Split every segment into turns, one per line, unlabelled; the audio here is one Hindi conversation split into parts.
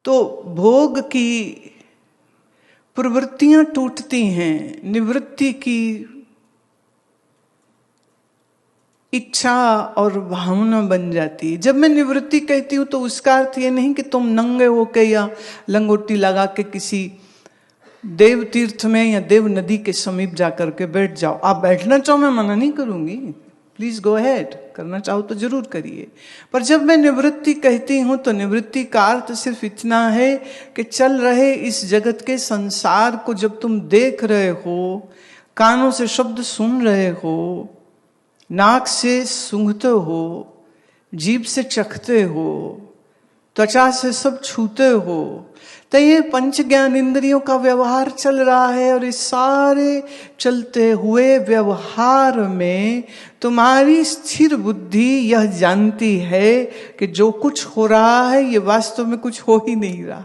तो भोग की प्रवृत्तियां टूटती हैं, निवृत्ति की इच्छा और भावना बन जाती है। जब मैं निवृत्ति कहती हूं तो उसका अर्थ ये नहीं कि तुम नंगे होके या लंगोटी लगा के किसी देव तीर्थ में या देव नदी के समीप जाकर के बैठ जाओ। आप बैठना चाहो, मैं मना नहीं करूंगी, प्लीज गो अहेड, करना चाहो तो जरूर करिए। पर जब मैं निवृत्ति कहती हूं तो निवृत्ति का अर्थ सिर्फ इतना है कि चल रहे इस जगत के संसार को जब तुम देख रहे हो, कानों से शब्द सुन रहे हो, नाक से सूंघते हो, जीभ से चखते हो, त्वचा से सब छूते हो, तो ये पंच ज्ञान इंद्रियों का व्यवहार चल रहा है। और इस सारे चलते हुए व्यवहार में तुम्हारी स्थिर बुद्धि यह जानती है कि जो कुछ हो रहा है ये वास्तव में कुछ हो ही नहीं रहा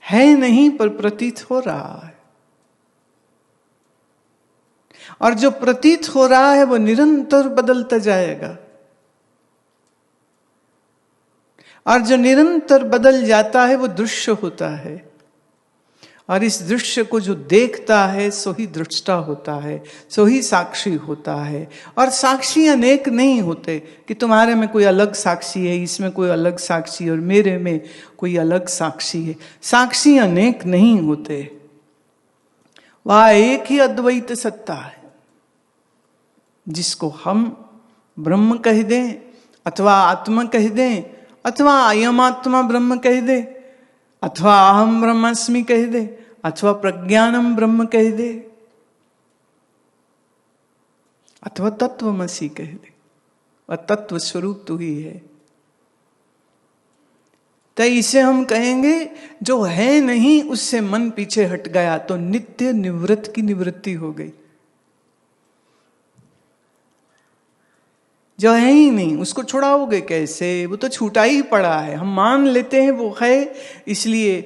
है, नहीं पर प्रतीत हो रहा है। और जो प्रतीत हो रहा है वो निरंतर बदलता जाएगा, और जो निरंतर बदल जाता है वो दृश्य होता है। और इस दृश्य को जो देखता है सो ही दृष्टा होता है, सो ही साक्षी होता है। और साक्षी अनेक नहीं होते कि तुम्हारे में कोई अलग साक्षी है, इसमें कोई अलग साक्षी है और मेरे में कोई अलग साक्षी है। साक्षी अनेक नहीं होते, वह एक ही अद्वैत सत्ता है जिसको हम ब्रह्म कह दें अथवा आत्मा कह दें अथवा अयम आत्मा ब्रह्म कह दे अथवा अहम ब्रह्मास्मि कह दे अथवा प्रज्ञानम ब्रह्म कह दे अथवा तत्वमसि कह दे, और तत्व स्वरूप तू ही है। तो इसे हम कहेंगे जो है नहीं उससे मन पीछे हट गया तो नित्य निवृत्त की निवृत्ति हो गई। जो है ही नहीं उसको छुड़ाओगे कैसे? वो तो छूटा ही पड़ा है। हम मान लेते हैं वो है, इसलिए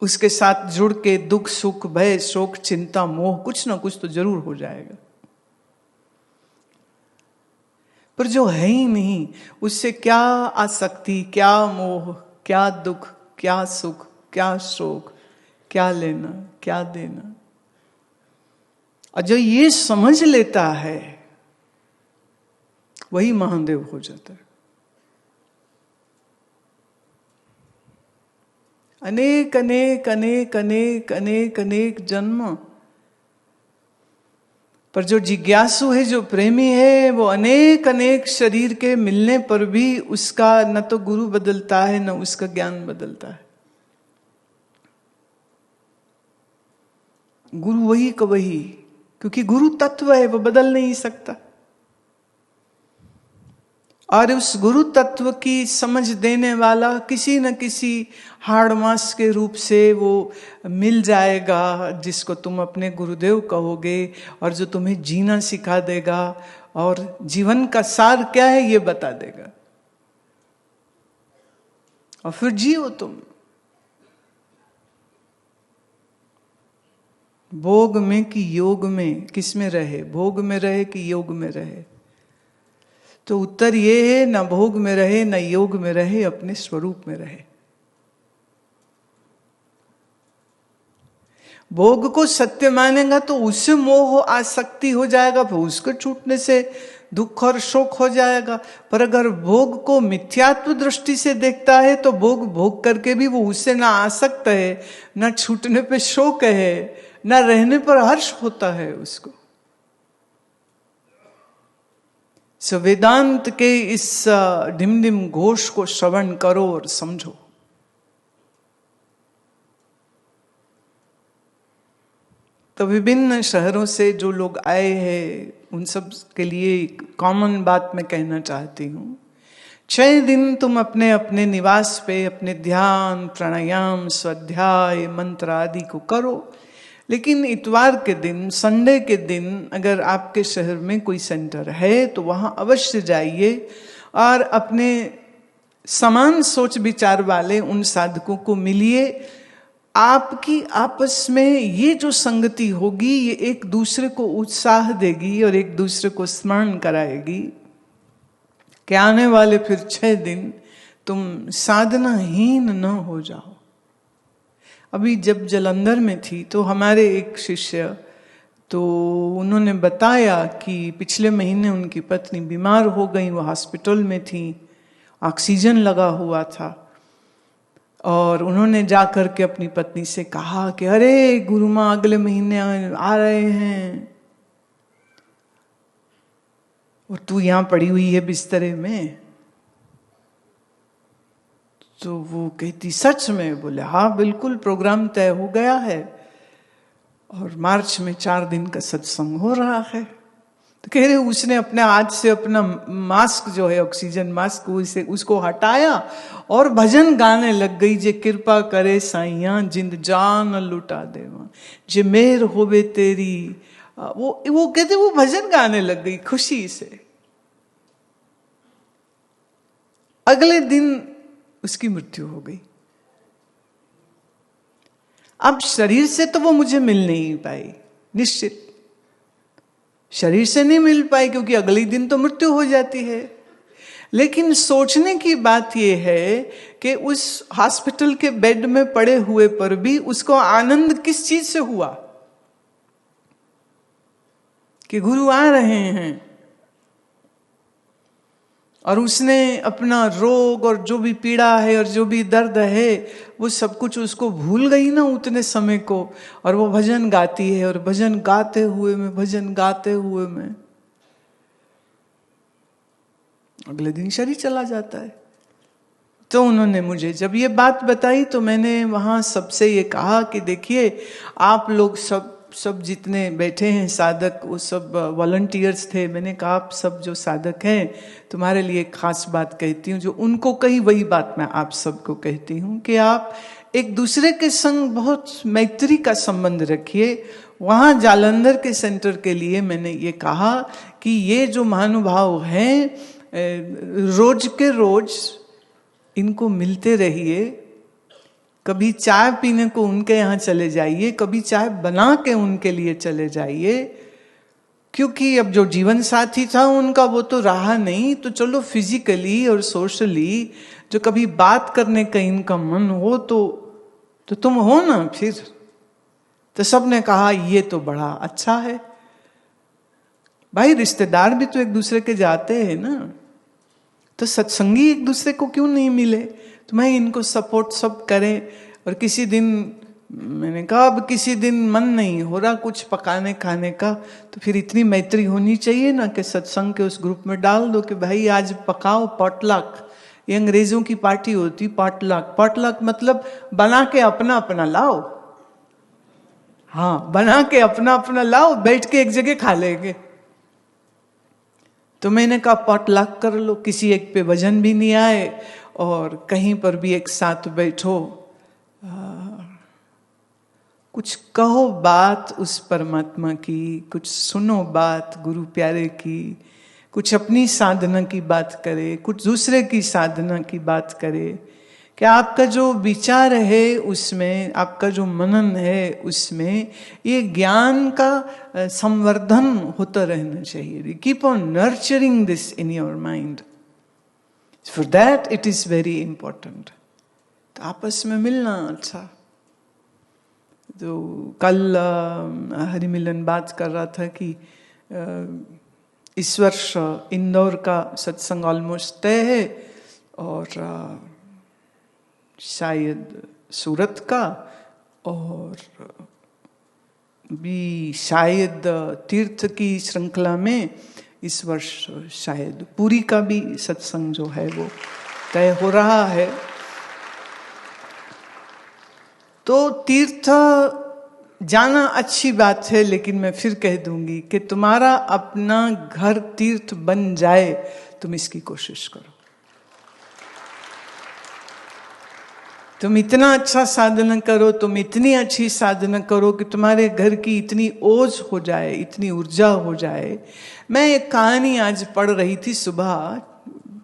उसके साथ जुड़ के दुख सुख भय शोक चिंता मोह कुछ ना कुछ तो जरूर हो जाएगा। पर जो है ही नहीं उससे क्या आसक्ति, क्या मोह, क्या दुख, क्या सुख, क्या शोक, क्या लेना क्या देना। और जो ये समझ लेता है वही महादेव हो जाता है। अनेक अनेक अनेक अनेक अनेक अनेक जन्म पर जो जिज्ञासु है, जो प्रेमी है, वो अनेक अनेक शरीर के मिलने पर भी उसका न तो गुरु बदलता है न उसका ज्ञान बदलता है। गुरु वही का वही, क्योंकि गुरु तत्व है, वो बदल नहीं सकता। और उस गुरु तत्व की समझ देने वाला किसी न किसी हाड़ मास के रूप से वो मिल जाएगा, जिसको तुम अपने गुरुदेव कहोगे और जो तुम्हें जीना सिखा देगा और जीवन का सार क्या है ये बता देगा। और फिर जियो तुम भोग में कि योग में, किस में रहे? भोग में रहे कि योग में रहे? तो उत्तर ये है, न भोग में रहे न योग में रहे, अपने स्वरूप में रहे। भोग को सत्य मानेगा तो उससे मोह आसक्ति हो जाएगा, फिर उसको छूटने से दुख और शोक हो जाएगा। पर अगर भोग को मिथ्यात्व दृष्टि से देखता है तो भोग भोग करके भी वो उससे ना आसक्त है, ना छूटने पे शोक है, ना रहने पर हर्ष होता है उसको। सो वेदांत के इस ढिमढिम घोष को श्रवण करो और समझो। तो विभिन्न शहरों से जो लोग आए हैं उन सब के लिए एक कॉमन बात मैं कहना चाहती हूँ। 6 दिन तुम अपने अपने निवास पे अपने ध्यान प्राणायाम स्वाध्याय मंत्र आदि को करो, लेकिन इतवार के दिन, संडे के दिन अगर आपके शहर में कोई सेंटर है तो वहां अवश्य जाइए और अपने समान सोच विचार वाले उन साधकों को मिलिए। आपकी आपस में ये जो संगति होगी ये एक दूसरे को उत्साह देगी और एक दूसरे को स्मरण कराएगी कि आने वाले फिर 6 दिन तुम साधनाहीन न हो जाओ। अभी जब जालंधर में थी तो हमारे एक शिष्य, तो उन्होंने बताया कि पिछले महीने उनकी पत्नी बीमार हो गई, वो हॉस्पिटल में थी, ऑक्सीजन लगा हुआ था, और उन्होंने जाकर के अपनी पत्नी से कहा कि अरे गुरु माँ अगले महीने आ रहे हैं और तू यहाँ पड़ी हुई है बिस्तरे में। तो वो कहती सच में? बोले हाँ बिल्कुल, प्रोग्राम तय हो गया है और मार्च में 4 दिन का सत्संग हो रहा है। तो कह रहे उसने अपने हाथ से अपना मास्क जो है, ऑक्सीजन मास्क, उसे उसको हटाया और भजन गाने लग गई। जे कृपा करे साइया जिंद जान लुटा देवा, जे मेर होवे तेरी। वो कहते वो भजन गाने लग गई खुशी से। अगले दिन उसकी मृत्यु हो गई। अब शरीर से तो वो मुझे मिल नहीं पाई, निश्चित शरीर से नहीं मिल पाई, क्योंकि अगले दिन तो मृत्यु हो जाती है। लेकिन सोचने की बात यह है कि उस हॉस्पिटल के बेड में पड़े हुए पर भी उसको आनंद किस चीज से हुआ कि गुरु आ रहे हैं, और उसने अपना रोग और जो भी पीड़ा है और जो भी दर्द है वो सब कुछ उसको भूल गई ना उतने समय को, और वो भजन गाती है, और भजन गाते हुए में, भजन गाते हुए में अगले दिन शरीर चला जाता है। तो उन्होंने मुझे जब ये बात बताई तो मैंने वहां सबसे ये कहा कि देखिए आप लोग सब जितने बैठे हैं साधक, वो सब वॉलंटियर्स थे। मैंने कहा आप सब जो साधक हैं तुम्हारे लिए खास बात कहती हूँ, जो उनको कही वही बात मैं आप सबको कहती हूँ कि आप एक दूसरे के संग बहुत मैत्री का संबंध रखिए। वहाँ जालंधर के सेंटर के लिए मैंने ये कहा कि ये जो महानुभाव हैं रोज के रोज इनको मिलते रहिए, कभी चाय पीने को उनके यहाँ चले जाइए, कभी चाय बना के उनके लिए चले जाइए, क्योंकि अब जो जीवन साथी था उनका वो तो रहा नहीं, तो चलो फिजिकली और सोशली जो कभी बात करने का इनका मन हो तो तुम हो ना फिर। तो सबने कहा ये तो बड़ा अच्छा है भाई, रिश्तेदार भी तो एक दूसरे के जाते हैं ना, तो सत्संगी एक दूसरे को क्यों नहीं मिले। तो मैं इनको सपोर्ट सब करें। और किसी दिन मैंने कहा अब किसी दिन मन नहीं हो रहा कुछ पकाने खाने का, तो फिर इतनी मैत्री होनी चाहिए ना कि सत्संग के उस ग्रुप में डाल दो कि भाई आज पकाओ पॉटलक। ये अंग्रेजों की पार्टी होती पॉटलक। पॉटलक मतलब बना के अपना अपना लाओ, हाँ बना के अपना अपना लाओ, बैठ के एक जगह खा लेंगे। तो मैंने कहा पॉटलक कर लो, किसी एक पे वजन भी नहीं आए और कहीं पर भी एक साथ बैठो, कुछ कहो बात उस परमात्मा की, कुछ सुनो बात गुरु प्यारे की, कुछ अपनी साधना की बात करे, कुछ दूसरे की साधना की बात करे, कि आपका जो विचार है उसमें, आपका जो मनन है उसमें ये ज्ञान का संवर्धन होता रहना चाहिए। Keep on nurturing this in your mind, for that it is very important. तो आपस में मिलना अच्छा। तो कल हरिमिलन बात कर रहा था कि इस वर्ष इंदौर का सत्संग ऑलमोस्ट तय है और शायद सूरत का, और भी शायद तीर्थ की श्रृंखला में इस वर्ष शायद पुरी का भी सत्संग जो है वो तय हो रहा है। तो तीर्थ जाना अच्छी बात है, लेकिन मैं फिर कह दूंगी कि तुम्हारा अपना घर तीर्थ बन जाए, तुम इसकी कोशिश करो। तुम इतना अच्छा साधना करो, तुम इतनी अच्छी साधना करो कि तुम्हारे घर की इतनी ओज हो जाए, इतनी ऊर्जा हो जाए। मैं एक कहानी आज पढ़ रही थी, सुबह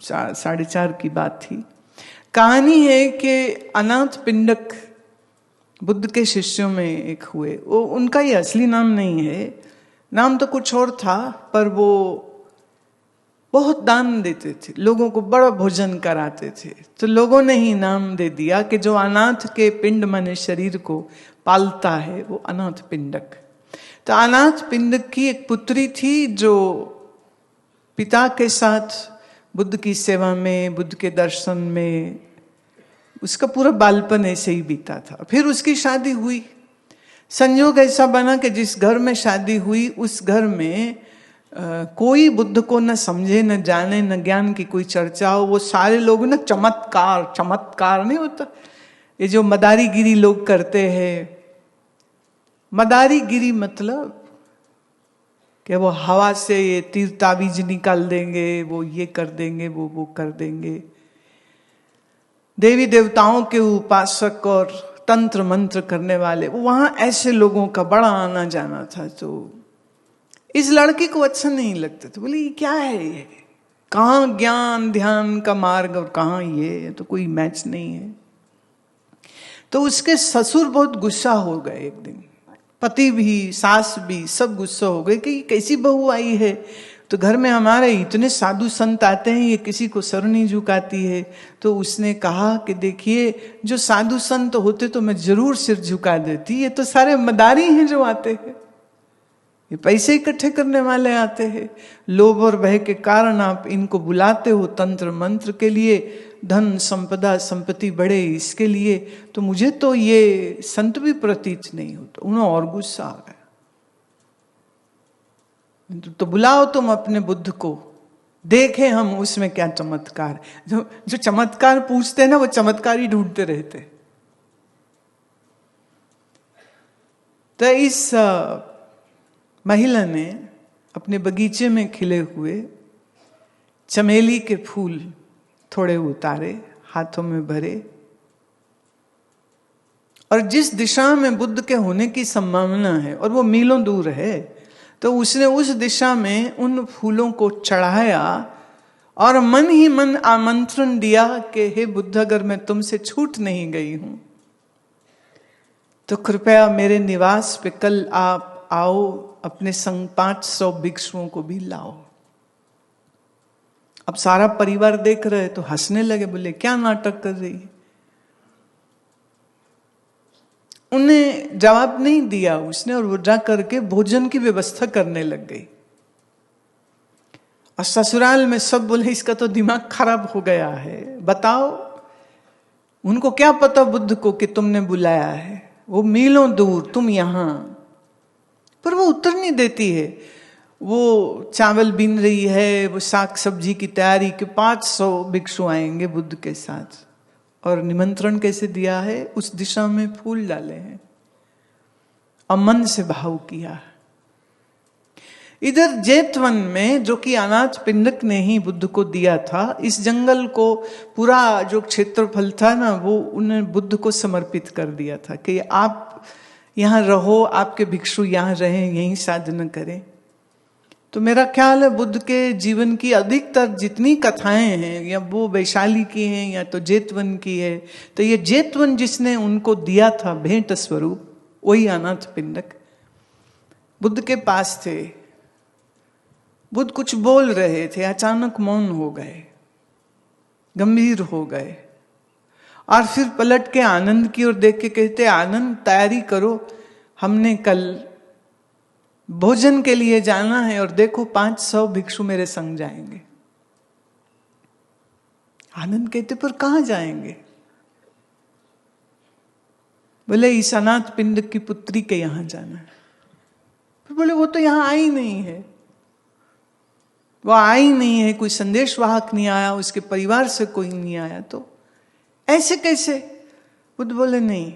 4:30 की बात थी। कहानी है कि अनाथ पिंडक बुद्ध के शिष्यों में एक हुए। वो उनका ये असली नाम नहीं है, नाम तो कुछ और था, पर वो बहुत दान देते थे, लोगों को बड़ा भोजन कराते थे। तो लोगों ने ही नाम दे दिया कि जो अनाथ के पिंड माने शरीर को पालता है वो अनाथ पिंडक। तो अनाथ पिंडक की एक पुत्री थी जो पिता के साथ बुद्ध की सेवा में, बुद्ध के दर्शन में उसका पूरा बालपन ऐसे ही बीता था। फिर उसकी शादी हुई। संयोग ऐसा बना कि जिस घर में शादी हुई उस घर में कोई बुद्ध को न समझे, न जाने, न ज्ञान की कोई चर्चा हो। वो सारे लोग ना चमत्कार, चमत्कार नहीं होता ये जो मदारीगिरी लोग करते हैं। मदारीगिरी मतलब कि वो हवा से ये तीर ताबीज निकाल देंगे, वो ये कर देंगे, वो कर देंगे। देवी देवताओं के उपासक और तंत्र मंत्र करने वाले, वहां ऐसे लोगों का बड़ा आना जाना था। तो इस लड़की को अच्छा नहीं लगता था। बोले ये क्या है, ये कहाँ ज्ञान ध्यान का मार्ग और कहाँ ये तो कोई मैच नहीं है। तो उसके ससुर बहुत गुस्सा हो गए एक दिन, पति भी सास भी सब गुस्सा हो गए कि कैसी बहू आई है। तो घर में हमारे इतने साधु संत आते हैं, ये किसी को सर नहीं झुकाती है। तो उसने कहा कि देखिए जो साधु संत होते तो मैं जरूर सिर झुका देती, ये तो सारे मदारी हैं जो आते हैं, ये पैसे इकट्ठे करने वाले आते हैं। लोभ और भय के कारण आप इनको बुलाते हो तंत्र मंत्र के लिए, धन संपदा संपत्ति बढ़े इसके लिए, तो मुझे तो ये संत भी प्रतीत नहीं होता। उन्हें और गुस्सा आ गया। तो बुलाओ तुम अपने बुद्ध को, देखें हम उसमें क्या चमत्कार। जो चमत्कार पूछते हैं ना वो चमत्कार ही ढूंढते रहते। तो इस महिला ने अपने बगीचे में खिले हुए चमेली के फूल थोड़े उतारे, हाथों में भरे, और जिस दिशा में बुद्ध के होने की संभावना है और वो मीलों दूर है, तो उसने उस दिशा में उन फूलों को चढ़ाया और मन ही मन आमंत्रण दिया कि हे बुद्ध, अगर मैं तुमसे छूट नहीं गई हूं तो कृपया मेरे निवास पे कल आप आओ, अपने संग 500 भिक्षुओं को भी लाओ। अब सारा परिवार देख रहे तो हंसने लगे, बोले क्या नाटक कर रही है। उन्हें जवाब नहीं दिया उसने, और वो जा करके भोजन की व्यवस्था करने लग गई। और ससुराल में सब बोले इसका तो दिमाग खराब हो गया है, बताओ उनको क्या पता बुद्ध को कि तुमने बुलाया है, वो मीलों दूर, तुम यहां। पर वो उत्तर नहीं देती है। वो चावल बीन रही है, वो साग सब्जी की तैयारी कि 500 भिक्षु आएंगे बुद्ध के साथ, और निमंत्रण कैसे दिया है, उस दिशा में फूल डाले हैं और मन से भाव किया। इधर जेतवन में, जो कि अनाथ पिंडक ने ही बुद्ध को दिया था, इस जंगल को पूरा जो क्षेत्रफल था ना, वो उन्हें बुद्ध को समर्पित कर दिया था कि आप यहां रहो, आपके भिक्षु यहां रहें, यहीं साधना करें। तो मेरा ख्याल है बुद्ध के जीवन की अधिकतर जितनी कथाएं हैं, या वो वैशाली की हैं या तो जेतवन की है, तो ये जेतवन जिसने उनको दिया था भेंट स्वरूप, वही अनाथ पिंडक बुद्ध के पास थे। बुद्ध कुछ बोल रहे थे, अचानक मौन हो गए, गंभीर हो गए, और फिर पलट के आनंद की ओर देख के कहते, आनंद तैयारी करो, हमने कल भोजन के लिए जाना है, और देखो 500 भिक्षु मेरे संग जाएंगे। आनंद कहते पर कहां जाएंगे? बोले इस अनाथ पिंड की पुत्री के यहां जाना है। फिर बोले वो तो यहां आई नहीं है, वो आई नहीं है, कोई संदेश वाहक नहीं आया, उसके परिवार से कोई नहीं आया, तो ऐसे कैसे? बुद्ध बोले नहीं,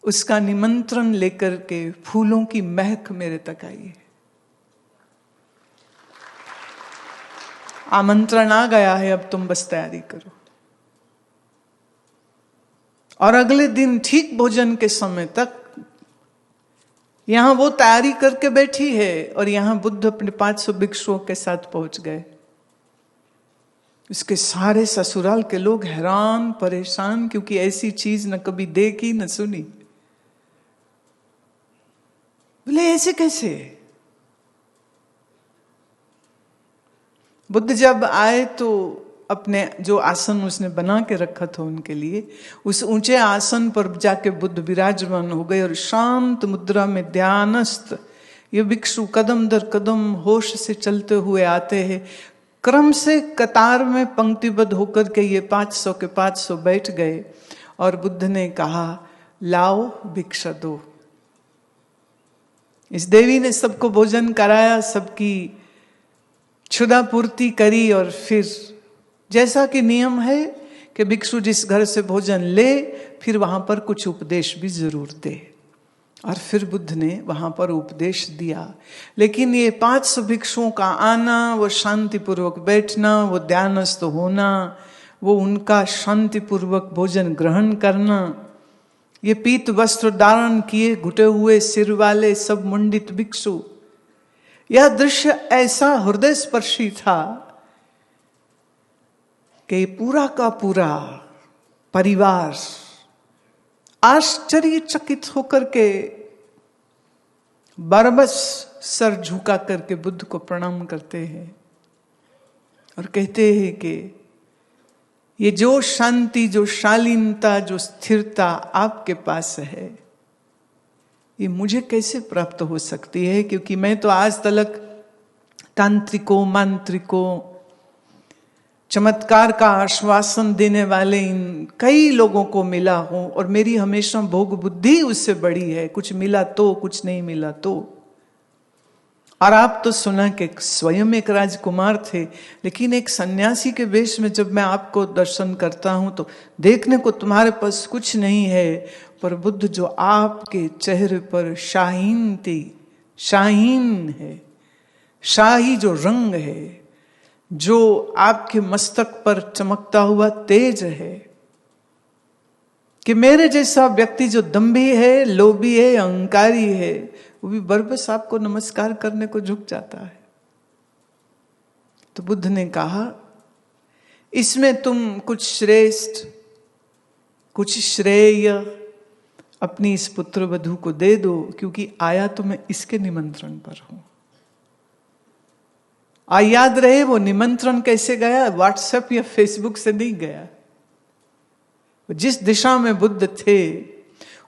उसका निमंत्रण लेकर के फूलों की महक मेरे तक आई है, आमंत्रण आ गया है, अब तुम बस तैयारी करो। और अगले दिन ठीक भोजन के समय तक यहां वो तैयारी करके बैठी है, और यहां बुद्ध अपने 500 भिक्षुओं के साथ पहुंच गए। इसके सारे ससुराल के लोग हैरान परेशान, क्योंकि ऐसी चीज न कभी देखी न सुनी। बोले ऐसे कैसे? बुद्ध जब आए तो अपने जो आसन उसने बना के रखा था उनके लिए, उस ऊंचे आसन पर जाके बुद्ध विराजमान हो गए और शांत मुद्रा में ध्यानस्थ ये भिक्षु कदम दर कदम होश से चलते हुए आते हैं। क्रम से कतार में पंक्तिबद्ध होकर के ये 500 के 500 बैठ गए और बुद्ध ने कहा, लाओ भिक्षा दो। इस देवी ने सबको भोजन कराया, सबकी क्षुधा पूर्ति करी और फिर जैसा कि नियम है कि भिक्षु जिस घर से भोजन ले फिर वहां पर कुछ उपदेश भी जरूर दे, और फिर बुद्ध ने वहां पर उपदेश दिया। लेकिन ये 500 भिक्षुओं का आना, वो शांतिपूर्वक बैठना, वो ध्यानस्थ होना, वो उनका शांतिपूर्वक भोजन ग्रहण करना, ये पीत वस्त्र धारण किए घुटे हुए सिर वाले सब मुंडित भिक्षु, यह दृश्य ऐसा हृदय स्पर्शी था कि पूरा का पूरा परिवार आश्चर्यचकित होकर के बरबस सर झुका करके बुद्ध को प्रणाम करते हैं और कहते हैं कि ये जो शांति, जो शालीनता, जो स्थिरता आपके पास है, ये मुझे कैसे प्राप्त हो सकती है? क्योंकि मैं तो आज तक तांत्रिकों, मांत्रिकों, चमत्कार का आश्वासन देने वाले इन कई लोगों को मिला हूं और मेरी हमेशा भोग बुद्धि उससे बड़ी है। कुछ मिला तो, कुछ नहीं मिला तो। और आप तो सुना कि स्वयं एक राजकुमार थे, लेकिन एक सन्यासी के वेश में जब मैं आपको दर्शन करता हूं तो देखने को तुम्हारे पास कुछ नहीं है, पर बुद्ध जो आपके चेहरे पर शाहीन है, शाही जो रंग है, जो आपके मस्तक पर चमकता हुआ तेज है, कि मेरे जैसा व्यक्ति जो दंभी है, लोभी है, अहंकारी है, वो भी बरबस आपको नमस्कार करने को झुक जाता है। तो बुद्ध ने कहा, इसमें तुम कुछ श्रेष्ठ, कुछ श्रेय अपनी इस पुत्र वधू को दे दो, क्योंकि आया तो मैं इसके निमंत्रण पर हूं। याद रहे वो निमंत्रण कैसे गया? व्हाट्सएप या फेसबुक से नहीं गया। जिस दिशा में बुद्ध थे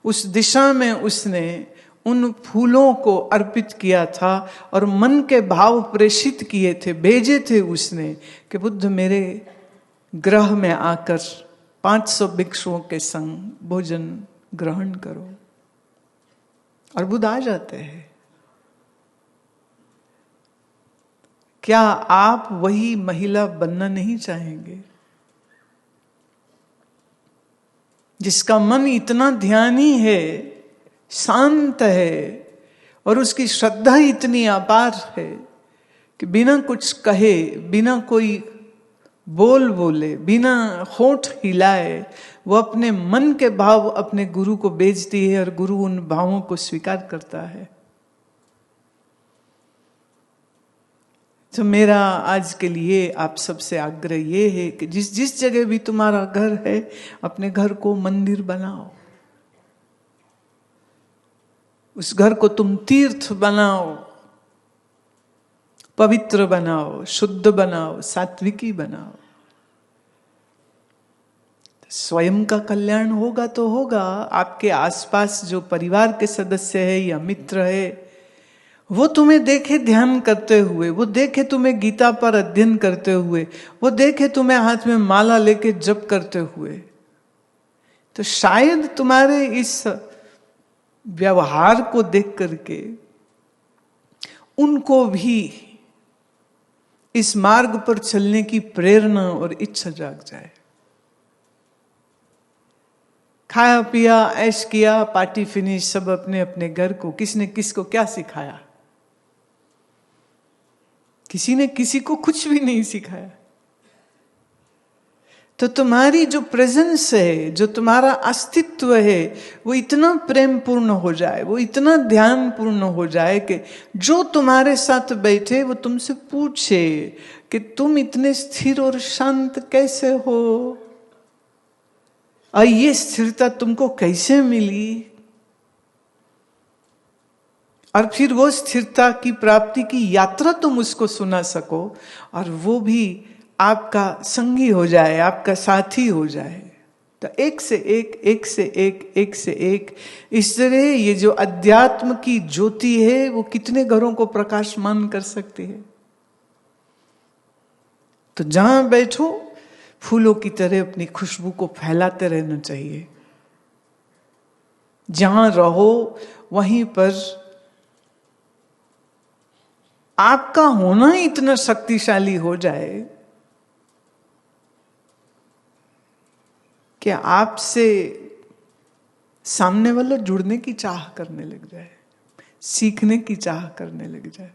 उस दिशा में उसने उन फूलों को अर्पित किया था और मन के भाव प्रेषित किए थे, भेजे थे उसने कि बुद्ध मेरे गृह में आकर 500 भिक्षुओं के संग भोजन ग्रहण करो। और बुद्ध आ जाते हैं। क्या आप वही महिला बनना नहीं चाहेंगे जिसका मन इतना ध्यानी है, शांत है और उसकी श्रद्धा इतनी अपार है कि बिना कुछ कहे, बिना कोई बोल बोले, बिना होठ हिलाए वो अपने मन के भाव अपने गुरु को भेजती है और गुरु उन भावों को स्वीकार करता है। तो मेरा आज के लिए आप सबसे आग्रह ये है कि जिस जिस जगह भी तुम्हारा घर है, अपने घर को मंदिर बनाओ, उस घर को तुम तीर्थ बनाओ, पवित्र बनाओ, शुद्ध बनाओ, सात्विकी बनाओ। स्वयं का कल्याण होगा तो होगा, आपके आसपास जो परिवार के सदस्य है या मित्र है वो तुम्हें देखे ध्यान करते हुए, वो देखे तुम्हें गीता पर अध्ययन करते हुए, वो देखे तुम्हें हाथ में माला लेके जप करते हुए, तो शायद तुम्हारे इस व्यवहार को देख करके उनको भी इस मार्ग पर चलने की प्रेरणा और इच्छा जाग जाए। खाया पिया, ऐश किया, पार्टी फिनिश, सब अपने अपने घर को, किसने किसको क्या सिखाया? किसी ने किसी को कुछ भी नहीं सिखाया। तो तुम्हारी जो प्रेजेंस है, जो तुम्हारा अस्तित्व है, वो इतना प्रेम पूर्ण हो जाए, वो इतना ध्यान पूर्ण हो जाए कि जो तुम्हारे साथ बैठे वो तुमसे पूछे कि तुम इतने स्थिर और शांत कैसे हो, और ये स्थिरता तुमको कैसे मिली? और फिर वो स्थिरता की प्राप्ति की यात्रा तुम उसको सुना सको, और वो भी आपका संगी हो जाए, आपका साथी हो जाए। तो एक से एक, एक से एक, एक से एक, इस तरह ये जो अध्यात्म की ज्योति है वो कितने घरों को प्रकाशमान कर सकती है। तो जहां बैठो फूलों की तरह अपनी खुशबू को फैलाते रहना चाहिए। जहां रहो वहीं पर आपका होना ही इतना शक्तिशाली हो जाए कि आपसे सामने वाला जुड़ने की चाह करने लग जाए, सीखने की चाह करने लग जाए।